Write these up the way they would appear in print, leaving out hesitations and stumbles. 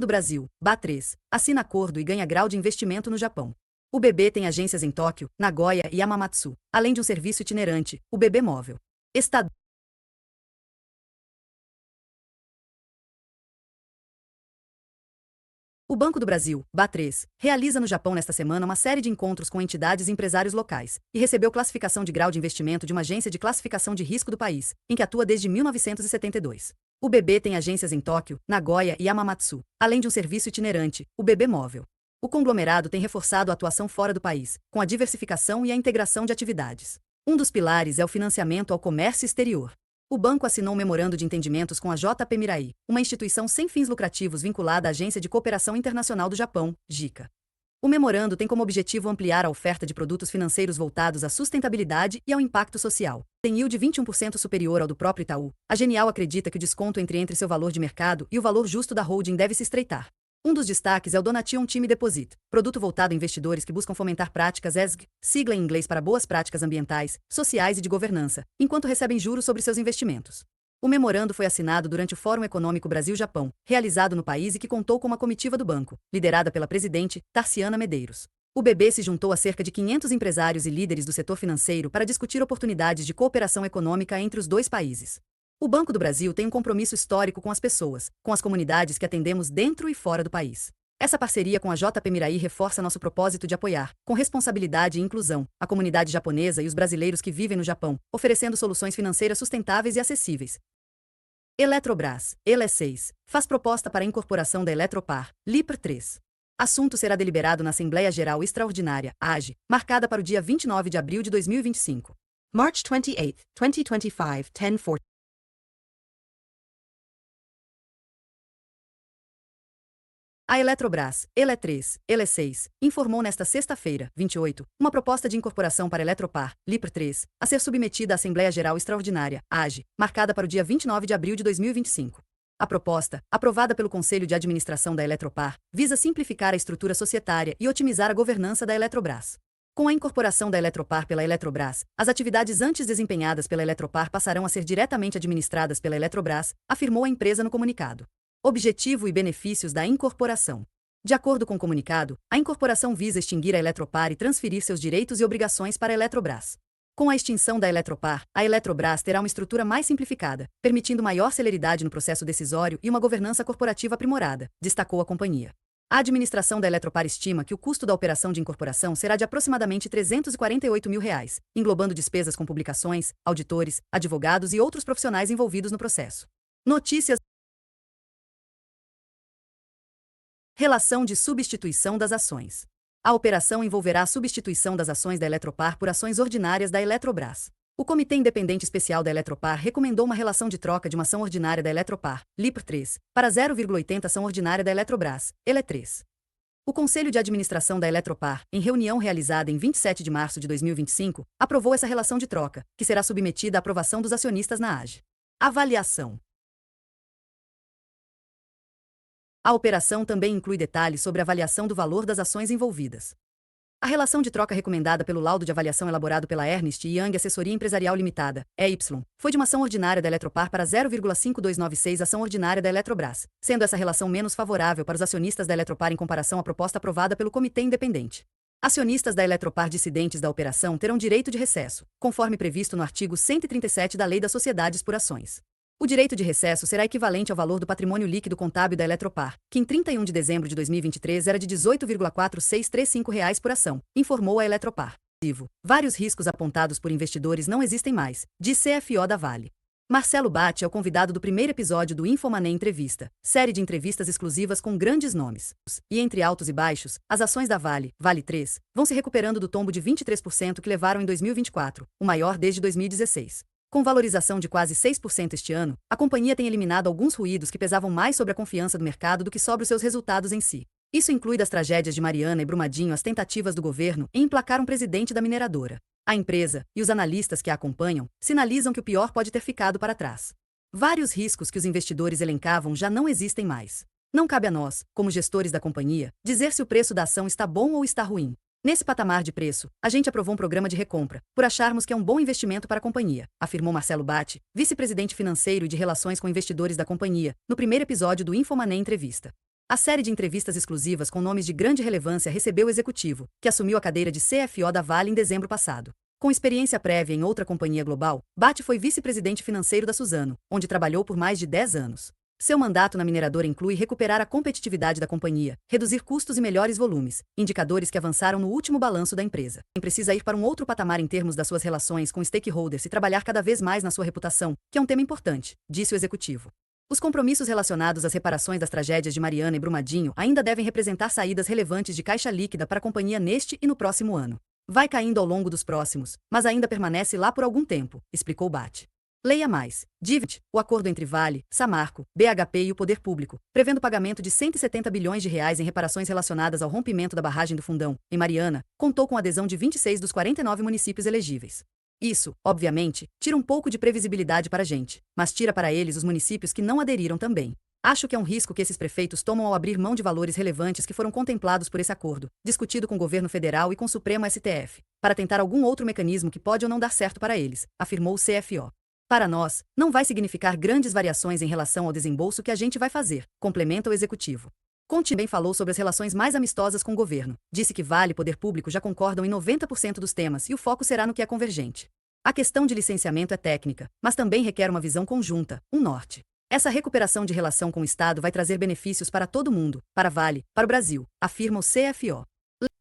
do Brasil, BA3, assina acordo e ganha grau de investimento no Japão. O BB tem agências em Tóquio, Nagoya e Hamamatsu, além de um serviço itinerante, o BB Móvel. Estado. O Banco do Brasil, BA3, realiza no Japão nesta semana uma série de encontros com entidades e empresários locais, e recebeu classificação de grau de investimento de uma agência de classificação de risco do país, em que atua desde 1972. O BB tem agências em Tóquio, Nagoya e Hamamatsu, além de um serviço itinerante, o BB Móvel. O conglomerado tem reforçado a atuação fora do país, com a diversificação e a integração de atividades. Um dos pilares é o financiamento ao comércio exterior. O banco assinou um memorando de entendimentos com a JP Mirai, uma instituição sem fins lucrativos vinculada à Agência de Cooperação Internacional do Japão, JICA. O memorando tem como objetivo ampliar a oferta de produtos financeiros voltados à sustentabilidade e ao impacto social. Tem yield 21% superior ao do próprio Itaú. A Genial acredita que o desconto entre seu valor de mercado e o valor justo da holding deve se estreitar. Um dos destaques é o Donation Time Deposit, produto voltado a investidores que buscam fomentar práticas ESG, sigla em inglês para boas práticas ambientais, sociais e de governança, enquanto recebem juros sobre seus investimentos. O memorando foi assinado durante o Fórum Econômico Brasil-Japão, realizado no país e que contou com uma comitiva do banco, liderada pela presidente, Tarciana Medeiros. O BB se juntou a cerca de 500 empresários e líderes do setor financeiro para discutir oportunidades de cooperação econômica entre os dois países. O Banco do Brasil tem um compromisso histórico com as pessoas, com as comunidades que atendemos dentro e fora do país. Essa parceria com a JP Mirai reforça nosso propósito de apoiar, com responsabilidade e inclusão, a comunidade japonesa e os brasileiros que vivem no Japão, oferecendo soluções financeiras sustentáveis e acessíveis. Eletrobras, ELE6, faz proposta para a incorporação da Eletropar, LIPR3. Assunto será deliberado na Assembleia Geral Extraordinária, AGE, marcada para o dia 29 de abril de 2025. March 28, 2025, 10:40. A Eletrobras, ELE3, ELE6, informou nesta sexta-feira, 28, uma proposta de incorporação para a Eletropar, LIPR3, a ser submetida à Assembleia Geral Extraordinária, AGE, marcada para o dia 29 de abril de 2025. A proposta, aprovada pelo Conselho de Administração da Eletropar, visa simplificar a estrutura societária e otimizar a governança da Eletrobras. Com a incorporação da Eletropar pela Eletrobras, as atividades antes desempenhadas pela Eletropar passarão a ser diretamente administradas pela Eletrobras, afirmou a empresa no comunicado. Objetivo e benefícios da incorporação. De acordo com o comunicado, a incorporação visa extinguir a Eletropar e transferir seus direitos e obrigações para a Eletrobras. Com a extinção da Eletropar, a Eletrobras terá uma estrutura mais simplificada, permitindo maior celeridade no processo decisório e uma governança corporativa aprimorada, destacou a companhia. A administração da Eletropar estima que o custo da operação de incorporação será de aproximadamente R$ 348 mil, englobando despesas com publicações, auditores, advogados e outros profissionais envolvidos no processo. Notícias. Relação de substituição das ações. A operação envolverá a substituição das ações da Eletropar por ações ordinárias da Eletrobras. O Comitê Independente Especial da Eletropar recomendou uma relação de troca de uma ação ordinária da Eletropar, LIPR3, para 0,80 ação ordinária da Eletrobras, ELE3. O Conselho de Administração da Eletropar, em reunião realizada em 27 de março de 2025, aprovou essa relação de troca, que será submetida à aprovação dos acionistas na AGE. Avaliação. A operação também inclui detalhes sobre a avaliação do valor das ações envolvidas. A relação de troca recomendada pelo laudo de avaliação elaborado pela Ernst Young Assessoria Empresarial Limitada, EY, foi de uma ação ordinária da Eletropar para 0,5296 ação ordinária da Eletrobras, sendo essa relação menos favorável para os acionistas da Eletropar em comparação à proposta aprovada pelo Comitê Independente. Acionistas da Eletropar dissidentes da operação terão direito de recesso, conforme previsto no artigo 137 da Lei das Sociedades por Ações. O direito de recesso será equivalente ao valor do patrimônio líquido contábil da Eletropar, que em 31 de dezembro de 2023 era de R$ 18,4635 por ação, informou a Eletropar. Vários riscos apontados por investidores não existem mais, diz CFO da Vale. Marcelo Batti é o convidado do primeiro episódio do InfoMoney Entrevista, série de entrevistas exclusivas com grandes nomes. E entre altos e baixos, as ações da Vale, Vale 3, vão se recuperando do tombo de 23% que levaram em 2024, o maior desde 2016. Com valorização de quase 6% este ano, a companhia tem eliminado alguns ruídos que pesavam mais sobre a confiança do mercado do que sobre os seus resultados em si. Isso inclui das tragédias de Mariana e Brumadinho às tentativas do governo em emplacar um presidente da mineradora. A empresa, e os analistas que a acompanham, sinalizam que o pior pode ter ficado para trás. Vários riscos que os investidores elencavam já não existem mais. Não cabe a nós, como gestores da companhia, dizer se o preço da ação está bom ou está ruim. Nesse patamar de preço, a gente aprovou um programa de recompra, por acharmos que é um bom investimento para a companhia, afirmou Marcelo Batti, vice-presidente financeiro e de relações com investidores da companhia, no primeiro episódio do InfoMoney Entrevista. A série de entrevistas exclusivas com nomes de grande relevância recebeu o executivo, que assumiu a cadeira de CFO da Vale em dezembro passado. Com experiência prévia em outra companhia global, Bhatt foi vice-presidente financeiro da Suzano, onde trabalhou por mais de 10 anos. Seu mandato na mineradora inclui recuperar a competitividade da companhia, reduzir custos e melhores volumes, indicadores que avançaram no último balanço da empresa. Precisa ir para um outro patamar em termos das suas relações com stakeholders e trabalhar cada vez mais na sua reputação, que é um tema importante, disse o executivo. Os compromissos relacionados às reparações das tragédias de Mariana e Brumadinho ainda devem representar saídas relevantes de caixa líquida para a companhia neste e no próximo ano. Vai caindo ao longo dos próximos, mas ainda permanece lá por algum tempo, explicou Bhatt. Leia mais. Divid, o acordo entre Vale, Samarco, BHP e o Poder Público, prevendo o pagamento de R$ 170 bilhões em reparações relacionadas ao rompimento da barragem do Fundão, em Mariana, contou com a adesão de 26 dos 49 municípios elegíveis. Isso, obviamente, tira um pouco de previsibilidade para a gente, mas tira para eles os municípios que não aderiram também. Acho que é um risco que esses prefeitos tomam ao abrir mão de valores relevantes que foram contemplados por esse acordo, discutido com o governo federal e com o Supremo STF, para tentar algum outro mecanismo que pode ou não dar certo para eles, afirmou o CFO. Para nós, não vai significar grandes variações em relação ao desembolso que a gente vai fazer, complementa o executivo. Conte também falou sobre as relações mais amistosas com o governo, disse que Vale e Poder Público já concordam em 90% dos temas e o foco será no que é convergente. A questão de licenciamento é técnica, mas também requer uma visão conjunta, um norte. Essa recuperação de relação com o Estado vai trazer benefícios para todo mundo, para Vale, para o Brasil, afirma o CFO.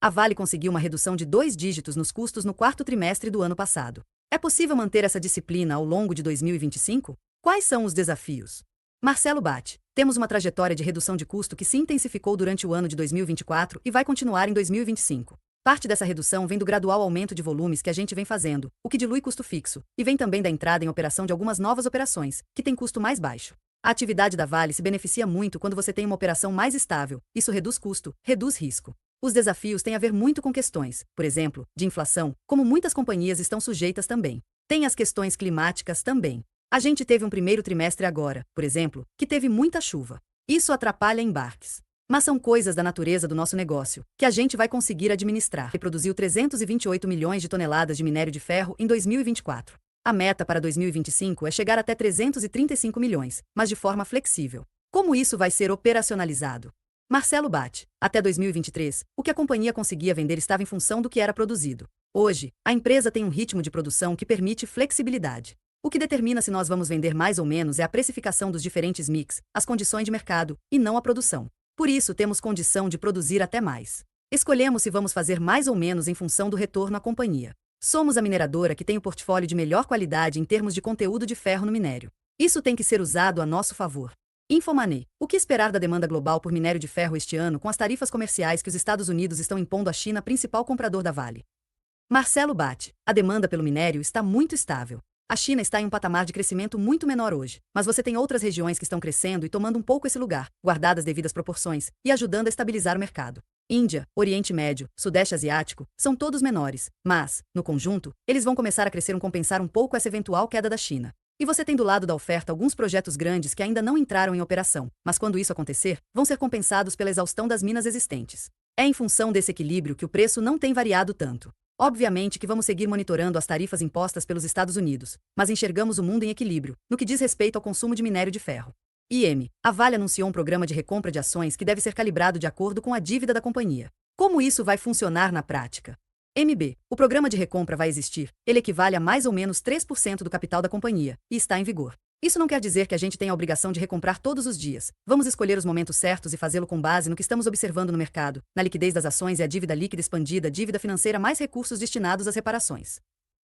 A Vale conseguiu uma redução de 2 dígitos nos custos no quarto trimestre do ano passado. É possível manter essa disciplina ao longo de 2025? Quais são os desafios? Marcelo Bhatt, temos uma trajetória de redução de custo que se intensificou durante o ano de 2024 e vai continuar em 2025. Parte dessa redução vem do gradual aumento de volumes que a gente vem fazendo, o que dilui custo fixo, e vem também da entrada em operação de algumas novas operações, que têm custo mais baixo. A atividade da Vale se beneficia muito quando você tem uma operação mais estável, isso reduz custo, reduz risco. Os desafios têm a ver muito com questões, por exemplo, de inflação, como muitas companhias estão sujeitas também. Tem as questões climáticas também. A gente teve um primeiro trimestre agora, por exemplo, que teve muita chuva. Isso atrapalha embarques. Mas são coisas da natureza do nosso negócio, que a gente vai conseguir administrar. E produziu 328 milhões de toneladas de minério de ferro em 2024. A meta para 2025 é chegar até 335 milhões, mas de forma flexível. Como isso vai ser operacionalizado? Marcelo Bhatt, até 2023, o que a companhia conseguia vender estava em função do que era produzido. Hoje, a empresa tem um ritmo de produção que permite flexibilidade. O que determina se nós vamos vender mais ou menos é a precificação dos diferentes mix, as condições de mercado, e não a produção. Por isso temos condição de produzir até mais. Escolhemos se vamos fazer mais ou menos em função do retorno à companhia. Somos a mineradora que tem o portfólio de melhor qualidade em termos de conteúdo de ferro no minério. Isso tem que ser usado a nosso favor. Infomoney. O que esperar da demanda global por minério de ferro este ano com as tarifas comerciais que os Estados Unidos estão impondo à China, principal comprador da Vale? Marcelo Bhatt. A demanda pelo minério está muito estável. A China está em um patamar de crescimento muito menor hoje, mas você tem outras regiões que estão crescendo e tomando um pouco esse lugar, guardadas devidas proporções, e ajudando a estabilizar o mercado. Índia, Oriente Médio, Sudeste Asiático, são todos menores, mas, no conjunto, eles vão começar a crescer compensar um pouco essa eventual queda da China. E você tem do lado da oferta alguns projetos grandes que ainda não entraram em operação, mas quando isso acontecer, vão ser compensados pela exaustão das minas existentes. É em função desse equilíbrio que o preço não tem variado tanto. Obviamente que vamos seguir monitorando as tarifas impostas pelos Estados Unidos, mas enxergamos o mundo em equilíbrio, no que diz respeito ao consumo de minério de ferro. A Vale anunciou um programa de recompra de ações que deve ser calibrado de acordo com a dívida da companhia. Como isso vai funcionar na prática? O programa de recompra vai existir, ele equivale a mais ou menos 3% do capital da companhia, e está em vigor. Isso não quer dizer que a gente tem a obrigação de recomprar todos os dias. Vamos escolher os momentos certos e fazê-lo com base no que estamos observando no mercado, na liquidez das ações e a dívida líquida expandida, dívida financeira mais recursos destinados às reparações.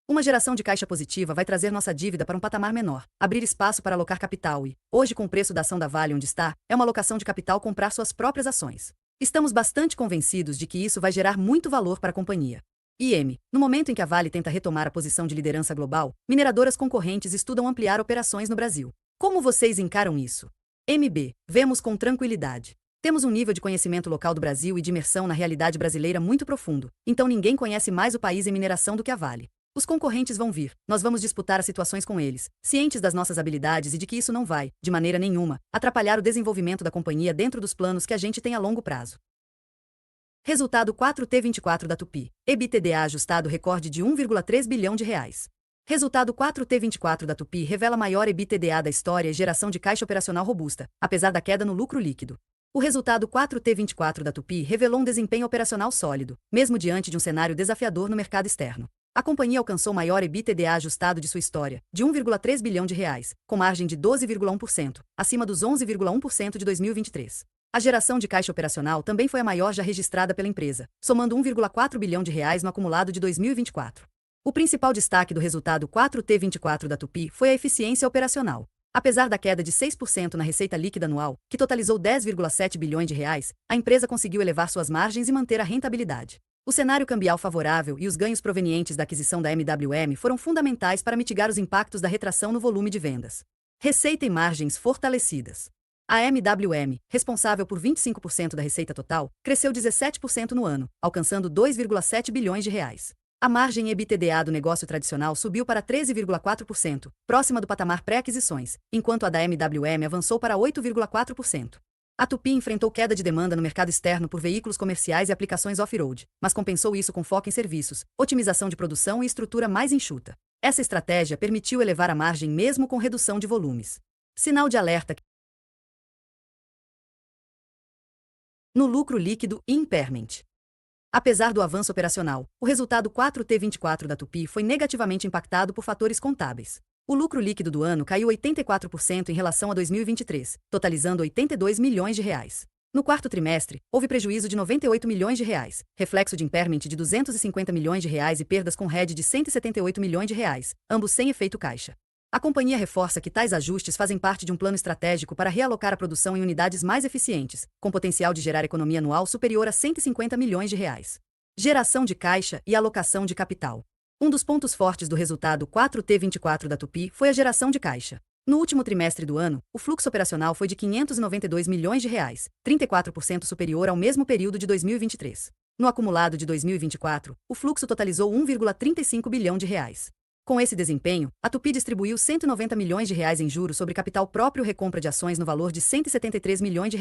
Uma geração de caixa positiva vai trazer nossa dívida para um patamar menor, abrir espaço para alocar capital e, hoje com o preço da ação da Vale onde está, é uma alocação de capital comprar suas próprias ações. Estamos bastante convencidos de que isso vai gerar muito valor para a companhia. No momento em que a Vale tenta retomar a posição de liderança global, mineradoras concorrentes estudam ampliar operações no Brasil. Como vocês encaram isso? Vemos com tranquilidade. Temos um nível de conhecimento local do Brasil e de imersão na realidade brasileira muito profundo, então ninguém conhece mais o país em mineração do que a Vale. Os concorrentes vão vir, nós vamos disputar as situações com eles, cientes das nossas habilidades e de que isso não vai, de maneira nenhuma, atrapalhar o desenvolvimento da companhia dentro dos planos que a gente tem a longo prazo. Resultado 4T24 da Tupi. EBITDA ajustado recorde de 1,3 bilhão de reais. Resultado 4T24 da Tupi revela maior EBITDA da história e geração de caixa operacional robusta, apesar da queda no lucro líquido. O resultado 4T24 da Tupy revelou um desempenho operacional sólido, mesmo diante de um cenário desafiador no mercado externo. A companhia alcançou o maior EBITDA ajustado de sua história, de R$ 1,3 bilhão, com margem de 12,1%, acima dos 11,1% de 2023. A geração de caixa operacional também foi a maior já registrada pela empresa, somando R$ 1,4 bilhão no acumulado de 2024. O principal destaque do resultado 4T24 da Tupy foi a eficiência operacional. Apesar da queda de 6% na receita líquida anual, que totalizou R$ 10,7 bilhões, a empresa conseguiu elevar suas margens e manter a rentabilidade. O cenário cambial favorável e os ganhos provenientes da aquisição da MWM foram fundamentais para mitigar os impactos da retração no volume de vendas. Receita e margens fortalecidas. A MWM, responsável por 25% da receita total, cresceu 17% no ano, alcançando R$ 2,7 bilhões. A margem EBITDA do negócio tradicional subiu para 13,4%, próxima do patamar pré-aquisições, enquanto a da MWM avançou para 8,4%. A Tupy enfrentou queda de demanda no mercado externo por veículos comerciais e aplicações off-road, mas compensou isso com foco em serviços, otimização de produção e estrutura mais enxuta. Essa estratégia permitiu elevar a margem mesmo com redução de volumes. Sinal de alerta no lucro líquido e impairment. Apesar do avanço operacional, o resultado 4T24 da Tupy foi negativamente impactado por fatores contábeis. O lucro líquido do ano caiu 84% em relação a 2023, totalizando R$ 82 milhões. No quarto trimestre, houve prejuízo de R$ 98 milhões, reflexo de impairment de R$ 250 milhões e perdas com RED de R$ 178 milhões, ambos sem efeito caixa. A companhia reforça que tais ajustes fazem parte de um plano estratégico para realocar a produção em unidades mais eficientes, com potencial de gerar economia anual superior a R$ 150 milhões. Geração de caixa e alocação de capital. Um dos pontos fortes do resultado 4T24 da Tupy foi a geração de caixa. No último trimestre do ano, o fluxo operacional foi de R$ 592 milhões, 34% superior ao mesmo período de 2023. No acumulado de 2024, o fluxo totalizou R$ 1,35 bilhão. Com esse desempenho, a Tupy distribuiu R$ 190 milhões em juros sobre capital próprio e recompra de ações no valor de R$ 173 milhões,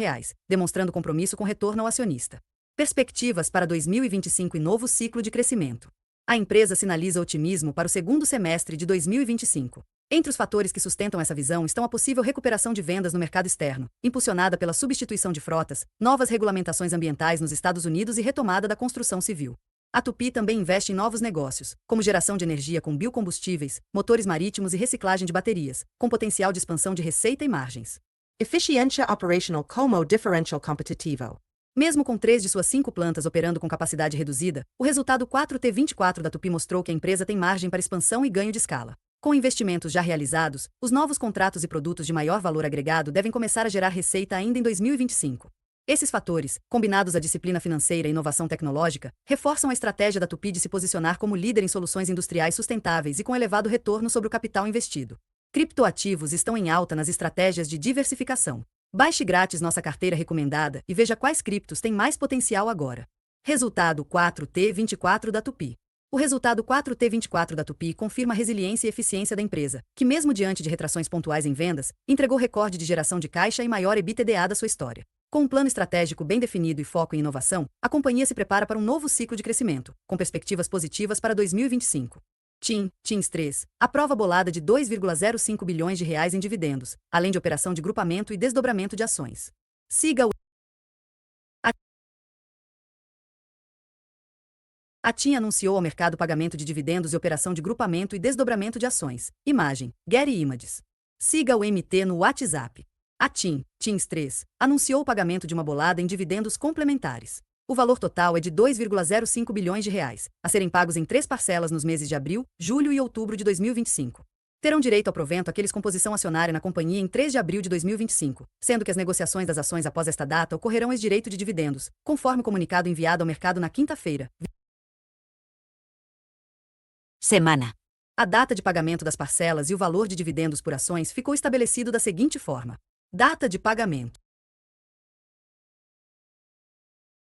demonstrando compromisso com retorno ao acionista. Perspectivas para 2025 e novo ciclo de crescimento. A empresa sinaliza otimismo para o segundo semestre de 2025. Entre os fatores que sustentam essa visão estão a possível recuperação de vendas no mercado externo, impulsionada pela substituição de frotas, novas regulamentações ambientais nos Estados Unidos e retomada da construção civil. A Tupy também investe em novos negócios, como geração de energia com biocombustíveis, motores marítimos e reciclagem de baterias, com potencial de expansão de receita e margens. Eficiência operational como differential competitivo. Mesmo com 3 de suas 5 plantas operando com capacidade reduzida, o resultado 4T24 da Tupy mostrou que a empresa tem margem para expansão e ganho de escala. Com investimentos já realizados, os novos contratos e produtos de maior valor agregado devem começar a gerar receita ainda em 2025. Esses fatores, combinados à disciplina financeira e inovação tecnológica, reforçam a estratégia da Tupy de se posicionar como líder em soluções industriais sustentáveis e com elevado retorno sobre o capital investido. Criptoativos estão em alta nas estratégias de diversificação. Baixe grátis nossa carteira recomendada e veja quais criptos têm mais potencial agora. Resultado 4T24 da Tupy. O resultado 4T24 da Tupy confirma a resiliência e eficiência da empresa, que mesmo diante de retrações pontuais em vendas, entregou recorde de geração de caixa e maior EBITDA da sua história. Com um plano estratégico bem definido e foco em inovação, a companhia se prepara para um novo ciclo de crescimento, com perspectivas positivas para 2025. TIM 3, aprova bolada de R$ 2,05 bilhões em dividendos, além de operação de grupamento e desdobramento de ações. Siga o A TIM anunciou ao mercado pagamento de dividendos e operação de grupamento e desdobramento de ações. Imagem, Getty Images. Siga o MT no WhatsApp. A TIM 3, anunciou o pagamento de uma bolada em dividendos complementares. O valor total é de R$ 2,05 bilhões, a serem pagos em 3 parcelas nos meses de abril, julho e outubro de 2025. Terão direito ao provento aqueles com posição acionária na companhia em 3 de abril de 2025, sendo que as negociações das ações após esta data ocorrerão ex-direito de dividendos, conforme o comunicado enviado ao mercado na quinta-feira. Semana. A data de pagamento das parcelas e o valor de dividendos por ações ficou estabelecido da seguinte forma. Data de pagamento.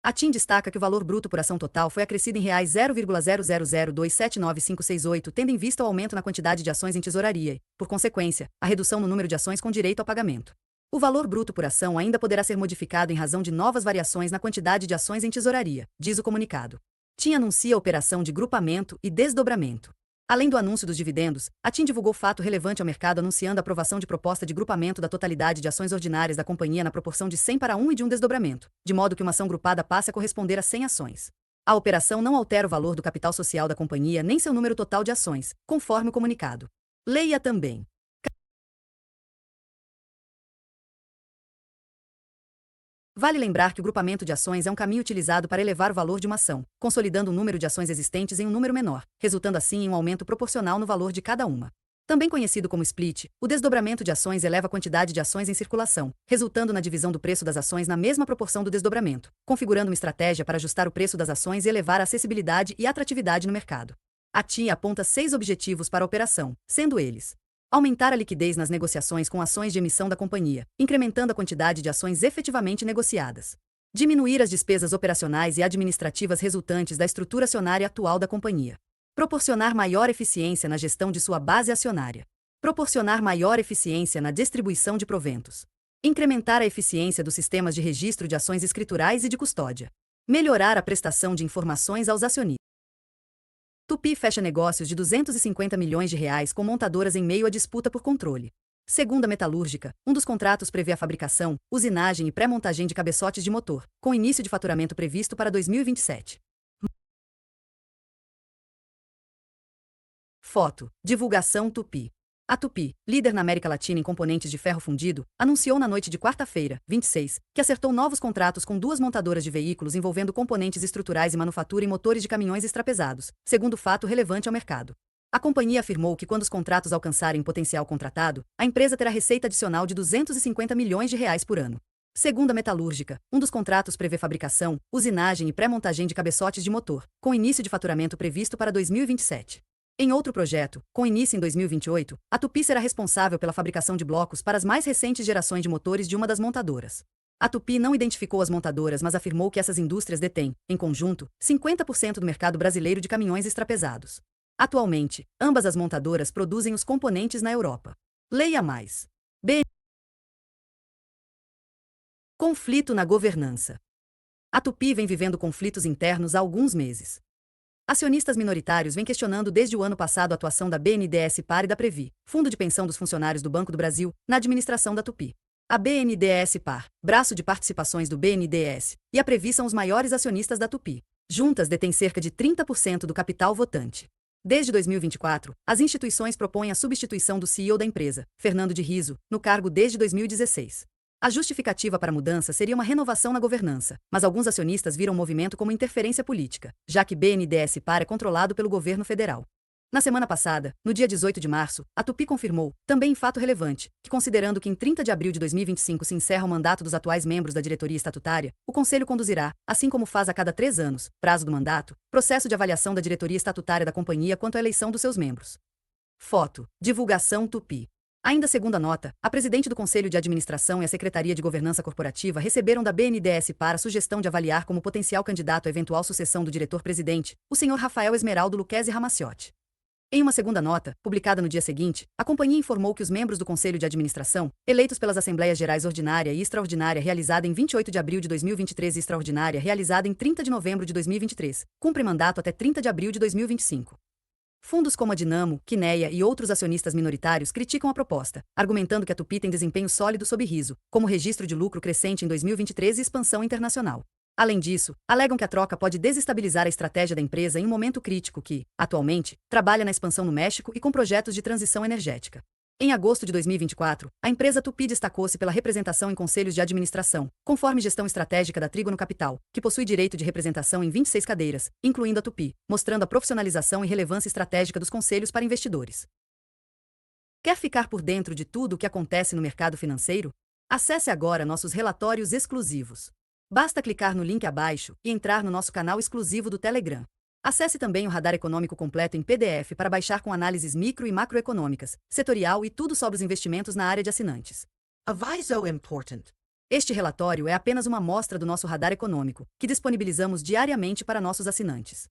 A TIM destaca que o valor bruto por ação total foi acrescido em reais 0,000279568, tendo em vista o aumento na quantidade de ações em tesouraria e, por consequência, a redução no número de ações com direito ao pagamento. O valor bruto por ação ainda poderá ser modificado em razão de novas variações na quantidade de ações em tesouraria, diz o comunicado. TIM anuncia a operação de grupamento e desdobramento. Além do anúncio dos dividendos, a TIM divulgou fato relevante ao mercado anunciando a aprovação de proposta de grupamento da totalidade de ações ordinárias da companhia na proporção de 100 para 1 e de um desdobramento, de modo que uma ação grupada passe a corresponder a 100 ações. A operação não altera o valor do capital social da companhia nem seu número total de ações, conforme o comunicado. Leia também. Vale lembrar que o grupamento de ações é um caminho utilizado para elevar o valor de uma ação, consolidando o número de ações existentes em um número menor, resultando assim em um aumento proporcional no valor de cada uma. Também conhecido como split, o desdobramento de ações eleva a quantidade de ações em circulação, resultando na divisão do preço das ações na mesma proporção do desdobramento, configurando uma estratégia para ajustar o preço das ações e elevar a acessibilidade e atratividade no mercado. A TIM aponta 6 objetivos para a operação, sendo eles: aumentar a liquidez nas negociações com ações de emissão da companhia, incrementando a quantidade de ações efetivamente negociadas. Diminuir as despesas operacionais e administrativas resultantes da estrutura acionária atual da companhia. Proporcionar maior eficiência na gestão de sua base acionária. Proporcionar maior eficiência na distribuição de proventos. Incrementar a eficiência dos sistemas de registro de ações escriturais e de custódia. Melhorar a prestação de informações aos acionistas. Tupi fecha negócios de 250 milhões de reais com montadoras em meio à disputa por controle. Segundo a Metalúrgica, um dos contratos prevê a fabricação, usinagem e pré-montagem de cabeçotes de motor, com início de faturamento previsto para 2027. Foto. Divulgação Tupi. A Tupi, líder na América Latina em componentes de ferro fundido, anunciou na noite de quarta-feira, 26, que acertou novos contratos com 2 montadoras de veículos envolvendo componentes estruturais e manufatura e motores de caminhões extrapesados, segundo fato relevante ao mercado. A companhia afirmou que quando os contratos alcançarem o potencial contratado, a empresa terá receita adicional de 250 milhões de reais por ano. Segundo a Metalúrgica, um dos contratos prevê fabricação, usinagem e pré-montagem de cabeçotes de motor, com início de faturamento previsto para 2027. Em outro projeto, com início em 2028, a Tupi será responsável pela fabricação de blocos para as mais recentes gerações de motores de uma das montadoras. A Tupi não identificou as montadoras, mas afirmou que essas indústrias detêm, em conjunto, 50% do mercado brasileiro de caminhões extrapesados. Atualmente, ambas as montadoras produzem os componentes na Europa. Leia mais. Conflito na governança. A Tupi vem vivendo conflitos internos há alguns meses. Acionistas minoritários vêm questionando desde o ano passado a atuação da BNDES Par e da Previ, Fundo de Pensão dos Funcionários do Banco do Brasil, na administração da Tupi. A BNDES Par, braço de participações do BNDES, e a Previ são os maiores acionistas da Tupi. Juntas detêm cerca de 30% do capital votante. Desde 2024, as instituições propõem a substituição do CEO da empresa, Fernando de Riso, no cargo desde 2016. A justificativa para a mudança seria uma renovação na governança, mas alguns acionistas viram o movimento como interferência política, já que BNDES Par é controlado pelo governo federal. Na semana passada, no dia 18 de março, a Tupi confirmou, também em fato relevante, que considerando que em 30 de abril de 2025 se encerra o mandato dos atuais membros da diretoria estatutária, o Conselho conduzirá, assim como faz a cada 3 anos, prazo do mandato, processo de avaliação da diretoria estatutária da companhia quanto à eleição dos seus membros. Foto. Divulgação Tupi. Ainda segundo a nota, a presidente do Conselho de Administração e a Secretaria de Governança Corporativa receberam da BNDES Par a sugestão de avaliar como potencial candidato à eventual sucessão do diretor-presidente, o senhor Rafael Esmeraldo Lucchesi Ramaciotti. Em uma segunda nota, publicada no dia seguinte, a companhia informou que os membros do Conselho de Administração, eleitos pelas Assembleias Gerais Ordinária e Extraordinária realizada em 28 de abril de 2023 e Extraordinária realizada em 30 de novembro de 2023, cumprem mandato até 30 de abril de 2025. Fundos como a Dinamo, Quineia e outros acionistas minoritários criticam a proposta, argumentando que a Tupi tem desempenho sólido sob riso, como registro de lucro crescente em 2023 e expansão internacional. Além disso, alegam que a troca pode desestabilizar a estratégia da empresa em um momento crítico que, atualmente, trabalha na expansão no México e com projetos de transição energética. Em agosto de 2024, a empresa Tupi destacou-se pela representação em conselhos de administração, conforme gestão estratégica da Trígono Capital, que possui direito de representação em 26 cadeiras, incluindo a Tupi, mostrando a profissionalização e relevância estratégica dos conselhos para investidores. Quer ficar por dentro de tudo o que acontece no mercado financeiro? Acesse agora nossos relatórios exclusivos. Basta clicar no link abaixo e entrar no nosso canal exclusivo do Telegram. Acesse também o Radar Econômico completo em PDF para baixar com análises micro e macroeconômicas, setorial e tudo sobre os investimentos na área de assinantes. Aviso important. Este relatório é apenas uma amostra do nosso Radar Econômico, que disponibilizamos diariamente para nossos assinantes.